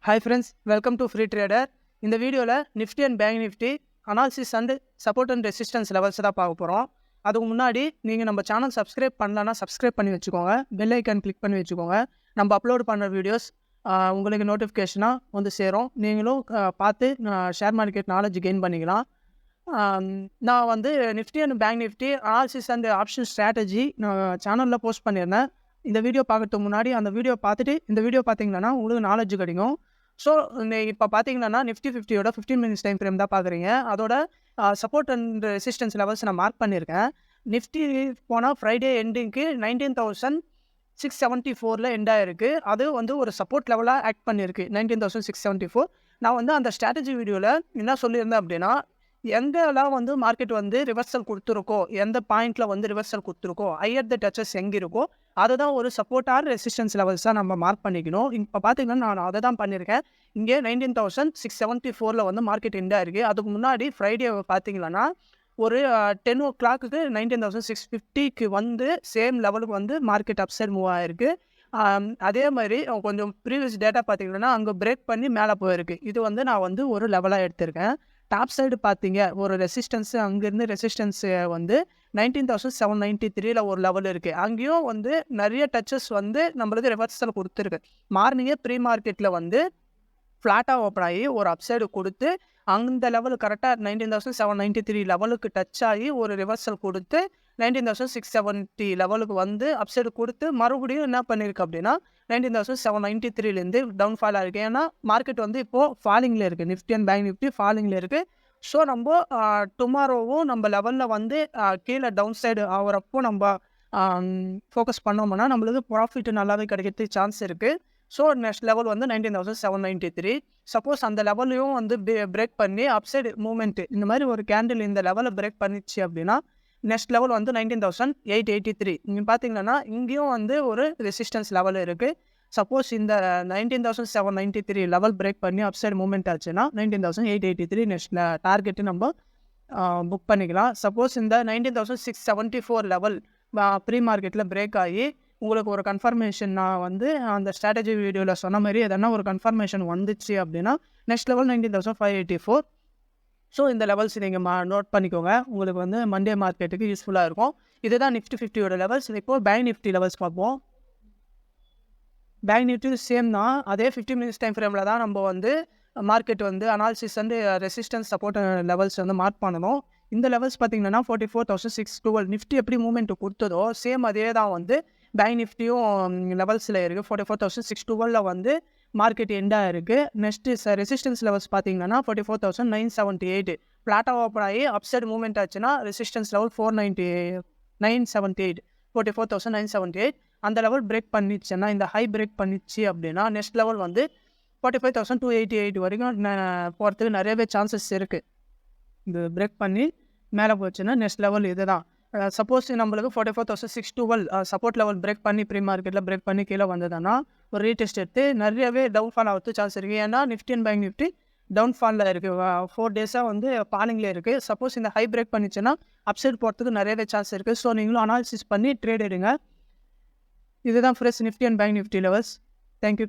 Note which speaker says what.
Speaker 1: Hi friends, welcome to Freetrader. இந்த வீடியோவில் Nifty and Banknifty analysis and support and resistance levels தான் பார்க்க போகிறோம். அதுக்கு முன்னாடி நீங்கள் நம்ம சேனல் சப்ஸ்கிரைப் பண்ணலன்னா சப்ஸ்கிரைப் பண்ணி வச்சுக்கோங்க, பெல் ஐக்கான் கிளிக் பண்ணி வச்சுக்கோங்க. நம்ம அப்லோட் பண்ணுற வீடியோஸ் உங்களுக்கு நோட்டிஃபிகேஷனாக வந்து சேரும். நீங்களும் பார்த்து ஷேர் மார்க்கெட் நாலேஜ் கெயின் பண்ணிக்கலாம். நான் வந்து Nifty and Banknifty analysis and option strategy நான் சேனலில் போஸ்ட் பண்ணியிருந்தேன். இந்த வீடியோ பார்க்கறதுக்கு முன்னாடி அந்த வீடியோ பார்த்துட்டு இந்த வீடியோ பார்த்தீங்கன்னா உங்களுக்கு நாலேஜ் கிடைக்கும். ஸோ இப்போ பார்த்தீங்கன்னா Nifty 50யோட 15 minutes டைம் ஃப்ரேம் தான் பார்க்குறீங்க. அதோட சப்போர்ட் அண்ட் ரெசிஸ்டன்ஸ் லெவல்ஸ் நான் மார்க் பண்ணியிருக்கேன். நிஃப்டி போனால் ஃப்ரைடே எண்டிங்க்கு 19,674 எண்ட் ஆகிருக்கு. அது வந்து ஒரு சப்போர்ட் லெவலாக ஆக்ட் பண்ணியிருக்கு 19,674. நான் வந்து அந்த ஸ்ட்ராட்டஜி வீடியோவில் என்ன சொல்லியிருந்தேன் அப்படின்னா, எங்கெல்லாம் வந்து மார்க்கெட் வந்து ரிவர்சல் கொடுத்துருக்கோ, எந்த பாயிண்டில் வந்து ரிவர்சல் கொடுத்துருக்கோ, ஹையர் த டச்சஸ் எங்கே இருக்கோ அதுதான் ஒரு சப்போர்ட் ஆர் ரெசிஸ்டன்ஸ் லெவல்ஸாக நம்ம மார்க் பண்ணிக்கணும். இப்போ பார்த்தீங்கன்னா நான் அதை தான் பண்ணியிருக்கேன். இங்கே 19,674 வந்து மார்க்கெட் எண்டாக இருக்குது. அதுக்கு முன்னாடி ஃப்ரைடே பார்த்தீங்கன்னா ஒரு 10 o'clock 19,650 வந்து சேம் லெவலுக்கு வந்து மார்க்கெட் அப்சைட் மூவ் ஆகிருக்கு. அதே மாதிரி கொஞ்சம் ப்ரீவியஸ் டேட்டா பார்த்தீங்கன்னா அங்கே பிரேக் பண்ணி மேலே போயிருக்கு. இது வந்து நான் வந்து ஒரு லெவலாக எடுத்திருக்கேன். டாப் சைடு பார்த்தீங்க ஒரு ரெசிஸ்டன்ஸு, அங்கேருந்து ரெசிஸ்டன்ஸு வந்து 19,793 ஒரு லெவல் இருக்குது. அங்கேயும் வந்து நிறைய டச்சஸ் வந்து நம்மளுக்கு ரிவர்சல் கொடுத்துருக்கு. மார்னிங்கே ப்ரீ மார்க்கெட்டில் வந்து ஃப்ளாட்டாக ஓப்பன் ஆகி ஒரு அப்சைடு கொடுத்து அந்த லெவல் கரெக்டாக 19,793 லெவலுக்கு டச் ஆகி ஒரு ரிவர்சல் கொடுத்து 19,670 லெவலுக்கு வந்து அப்சைடு கொடுத்து மறுபடியும் என்ன பண்ணியிருக்கு அப்படின்னா 19,793 டவுன்ஃபாலாக இருக்குது. ஏன்னா மார்க்கெட் வந்து இப்போது ஃபாலிங்கில் இருக்குது. நிஃப்டி அண்ட் பேங்க் நிஃப்டி ஃபாலிங்கில் இருக்குது. ஸோ நம்ம டுமாரோவும் நம்ம லெவலில் வந்து கீழே டவுன் சைடு ஆகிறப்போ நம்ம ஃபோக்கஸ் பண்ணோம்னா நம்மளுக்கு ப்ராஃபிட் நல்லாவே கிடைக்கிறதுக்கு சான்ஸ் இருக்குது. ஸோ நெக்ஸ்ட் லெவல் வந்து 19,793. சப்போஸ் அந்த லெவலையும் வந்து பிரேக் பண்ணி அப்சைடு மூமெண்ட்டு இந்த மாதிரி ஒரு கேண்டில் இந்த லெவலை பிரேக் பண்ணிச்சு அப்படின்னா நெக்ஸ்ட் லெவல் வந்து 19,883. நீங்கள் பார்த்தீங்கன்னா இங்கேயும் வந்து ஒரு ரெசிஸ்டன்ஸ் லெவல் இருக்குது. சப்போஸ் இந்த 19,793 லெவல் பிரேக் பண்ணி அப்சைடு மூமெண்ட் ஆச்சுன்னா 19,883 நெக்ஸ்ட் டார்கெட்டு நம்ம புக் பண்ணிக்கலாம். சப்போஸ் இந்த 19,674 லெவல் ப்ரீ மார்க்கெட்டில் பிரேக் ஆகி உங்களுக்கு ஒரு கன்ஃபர்மேஷன் நான் வந்து அந்த ஸ்ட்ராட்டஜி வீடியோவில் சொன்ன மாதிரி எதனா ஒரு கன்ஃபர்மேஷன் வந்துச்சு அப்படின்னா நெக்ஸ்ட் லெவல் 19,584. ஸோ இந்த லெவல்ஸ் நீங்கள் நோட் பண்ணிக்கோங்க. உங்களுக்கு வந்து மண்டே மார்க்கெட்டுக்கு யூஸ்ஃபுல்லாக இருக்கும். இதுதான் Nifty 50யோட லெவல்ஸ். இப்போது பேங்க் நிஃப்டி லெவல்ஸ் பார்ப்போம். பேங்க் நிஃப்டி சேம் தான். அதே 15 minutes டைம் ஃப்ரேமில் தான் நம்ம வந்து மார்க்கெட் வந்து analysis and resistance support levels வந்து மார்க் பண்ணணும். இந்த லெவல்ஸ் பார்த்தீங்கன்னா 44,612 நிஃப்டி எப்படி மூவ்மெண்ட் கொடுத்ததோ சேம் அதே தான் வந்து பேங்க் நிஃப்டியும் லெவல்ஸில் இருக்குது. 44,612 வந்து மார்க்கெட் எண்டாக இருக்குது. நெக்ஸ்ட்டு ரெசிஸ்டன்ஸ் லெவல்ஸ் பார்த்தீங்கன்னா 44,978 ஃப்ளாட்டாக ஓப்பன் ஆகி அப்சைட் மூவ்மெண்ட் ஆச்சுன்னா ரெசிஸ்டன்ஸ் லெவல் 4,978 44,978 அந்த லெவல் பிரேக் பண்ணிச்சுன்னா இந்த ஹை பிரேக் பண்ணிச்சு அப்படின்னா நெக்ஸ்ட் லெவல் வந்து 45,288 வரைக்கும் போகிறதுக்கு நிறையவே சான்சஸ் இருக்குது. இது பிரேக் பண்ணி மேலே போச்சுன்னா நெக்ஸ்ட் லெவல் இது தான். சப்போஸ் நம்மளுக்கு 44,612 சப்போர்ட் லெவல் பிரேக் பண்ணி ப்ரீ மார்க்கெட்டில் பிரேக் பண்ணி கீழே வந்ததுன்னா ஒரு ரீடெஸ்ட் எடுத்து நிறையவே டவுன்ஃபால் ஆகிறது சான்ஸ் இருக்குது. ஏன்னா நிஃப்டி அண்ட் பேங்க் நிஃப்டி டவுன்ஃபாலில் இருக்குது. 4 டேஸாக வந்து ஃபாலிங்கில் இருக்குது. சப்போஸ் இந்த ஹை பிரேக் பண்ணிச்சுன்னா அப்சைட் போகிறதுக்கு நிறையவே சான்ஸ் இருக்குது. ஸோ நீங்களும் அனாலிசிஸ் பண்ணி ட்ரேட் எடுங்க. இதுதான் fresh Nifty and bank Nifty levels. Thank you.